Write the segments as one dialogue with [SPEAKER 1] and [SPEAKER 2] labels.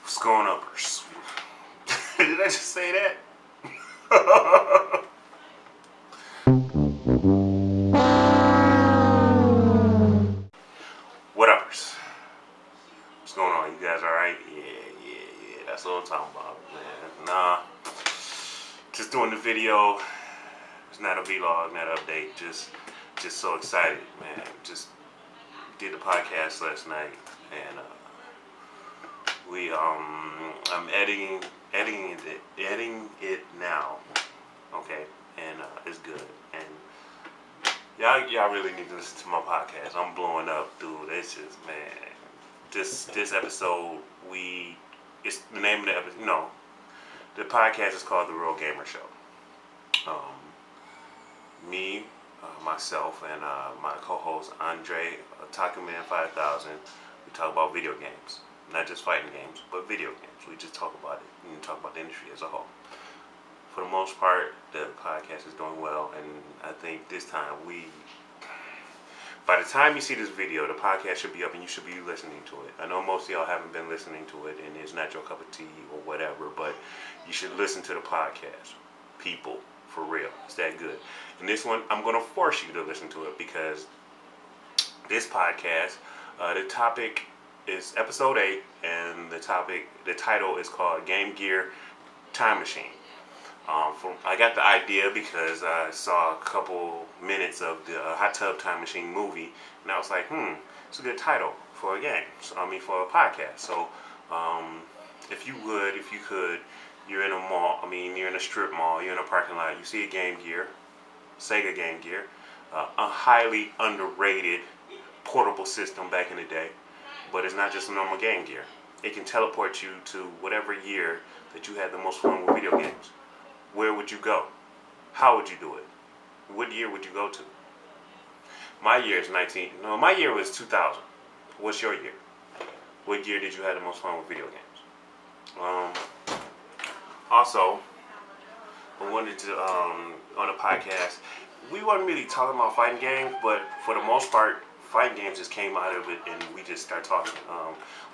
[SPEAKER 1] What's going on, Bruce? Did I just say that? What uppers? What's going on? You guys alright? Yeah. That's what I'm talking about, man. Nah. Just doing the video. It's not a vlog, not an update. Just so excited, man. Just did the podcast last night, and I'm editing it now. Okay, and it's good. And y'all really need to listen to my podcast. I'm blowing up, dude. It's just, man. This episode, it's the name of the episode. No, the podcast is called The Real Gamer Show. Me, myself, and my co-host Andre, Takuman 5000. We talk about video games, not just fighting games, but video games. We just talk about it and talk about the industry as a whole. For the most part, the podcast is doing well, and I think this time by the time you see this video, the podcast should be up and you should be listening to it. I know most of y'all haven't been listening to it and it's not your cup of tea or whatever, but you should listen to the podcast. People, for real. It's that good. And this one, I'm going to force you to listen to it because this podcast, the topic is episode 8, and the title is called Game Gear Time Machine. I got the idea because I saw a couple minutes of the Hot Tub Time Machine movie, and I was like, it's a good title for a game. For a podcast. So, if you could, you're in a mall. You're in a strip mall. You're in a parking lot. You see a Game Gear, Sega Game Gear, a highly underrated portable system back in the day. But it's not just a normal Game Gear. It can teleport you to whatever year that you had the most fun with video games. Where would you go? How would you do it? What year would you go to? My year was 2000. What's your year? What year did you have the most fun with video games? Also, I wanted to, on a podcast, we weren't really talking about fighting games, but for the most part, fighting games just came out of it and we just started talking.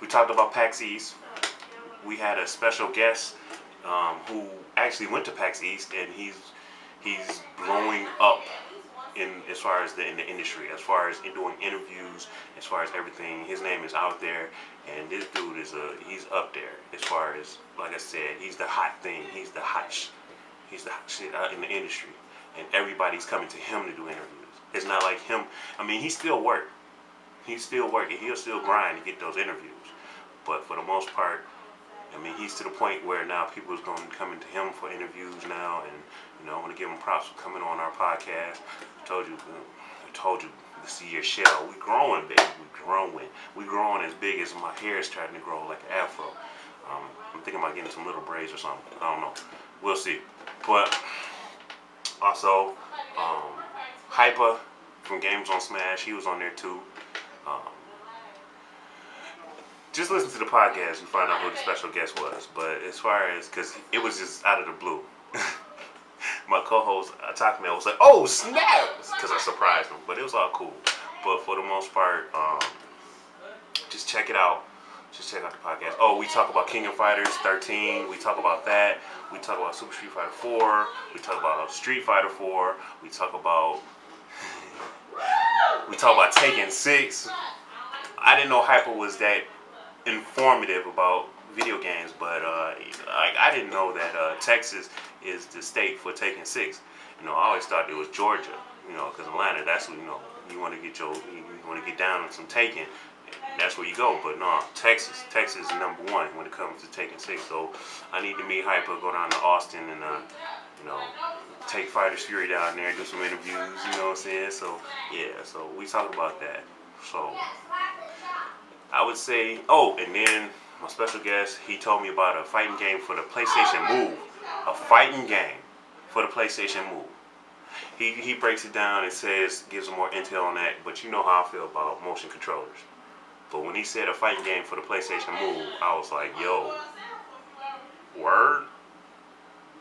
[SPEAKER 1] We talked about PAX East. We had a special guest who actually went to PAX East, and he's blowing up as far as in the industry, as far as in doing interviews, as far as everything. His name is out there, and this dude he's up there as far as, like I said, he's the hot thing. He's the hot shit out in the industry, and everybody's coming to him to do interviews. It's not like him. He still work. He's still working. He'll still grind to get those interviews, but for the most part, he's to the point where now people is going to come into him for interviews now, and I want to give him props for coming on our podcast. I told you to see your shell. We growing, baby. We growing as big as my hair is starting to grow like an afro. I'm thinking about getting some little braids or something. I don't know. We'll see. But also, Haipa from Games on Smash, he was on there too. Just listen to the podcast and find out who the special guest was. But as far as, because it was just out of the blue. My co-host, Takuman, was like, oh, snap! Because I surprised him. But it was all cool. But for the most part, just check it out. Just check out the podcast. Oh, we talk about King of Fighters 13. We talk about that. We talk about Super Street Fighter 4. We talk about Street Fighter 4. We talk about Tekken 6. I didn't know Haipa was that informative about video games, but I didn't know that Texas is the state for Tekken 6. I always thought it was Georgia, because Atlanta, that's what, you want to get down on some Tekken, that's where you go. But no, Texas is number one when it comes to Tekken 6. So I need to meet Haipa, go down to Austin, and take Fighters Fury down there, do some interviews. You know what I'm saying? So yeah, so we talk about that. So I would say, and then my special guest, he told me about a fighting game for the PlayStation Move. A fighting game for the PlayStation Move. He breaks it down and gives some more intel on that, but you know how I feel about motion controllers. But when he said a fighting game for the PlayStation Move, I was like, yo, word?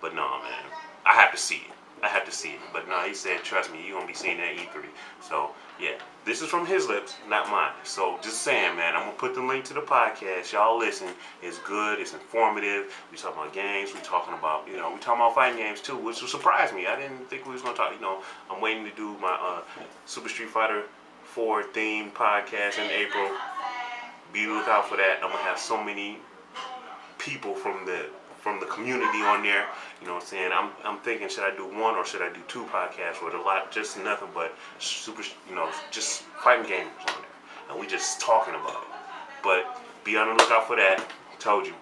[SPEAKER 1] But no, man, I have to see it. I have to see it. But no, he said, trust me, you're going to be seeing that E3. So, yeah, this is from his lips, not mine. So, just saying, man, I'm going to put the link to the podcast. Y'all listen. It's good. It's informative. We talking about games. We talking about, we talking about fighting games, too, which will surprise me. I didn't think we was going to talk. I'm waiting to do my Super Street Fighter 4 themed podcast in April. Be lookout for that. I'm going to have so many people from the community on there. You know what I'm saying? I'm thinking, should I do one or should I do two podcasts with a lot, just nothing but super, just fighting games on there. And we just talking about it. But be on the lookout for that. I told you.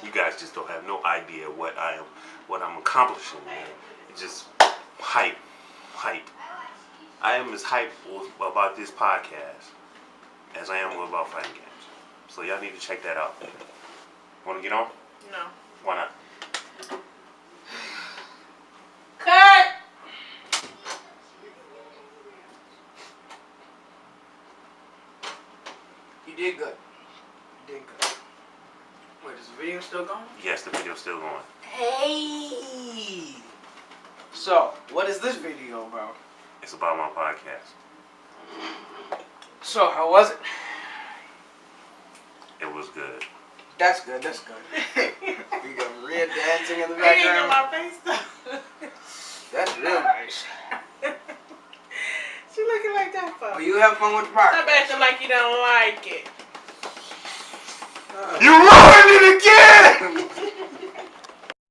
[SPEAKER 1] You guys just don't have no idea what I'm accomplishing, man. It's just hype. I am as hyped about this podcast as I am about fighting games. So y'all need to check that out. Want to get on?
[SPEAKER 2] No.
[SPEAKER 1] Why not?
[SPEAKER 2] Cut! You did good. Wait, is the video still going?
[SPEAKER 1] Yes, the video's still going.
[SPEAKER 2] Hey! So, what is this video about?
[SPEAKER 1] It's about my podcast.
[SPEAKER 2] So, how was it?
[SPEAKER 1] It was good.
[SPEAKER 2] That's good. We got Maria dancing in the
[SPEAKER 3] I didn't get
[SPEAKER 2] background.
[SPEAKER 3] my face though.
[SPEAKER 2] That's real nice.
[SPEAKER 3] She looking like that for?
[SPEAKER 2] Well, you have fun with the
[SPEAKER 3] Stop
[SPEAKER 2] podcast.
[SPEAKER 3] acting like you don't like it.
[SPEAKER 1] You ruined it again!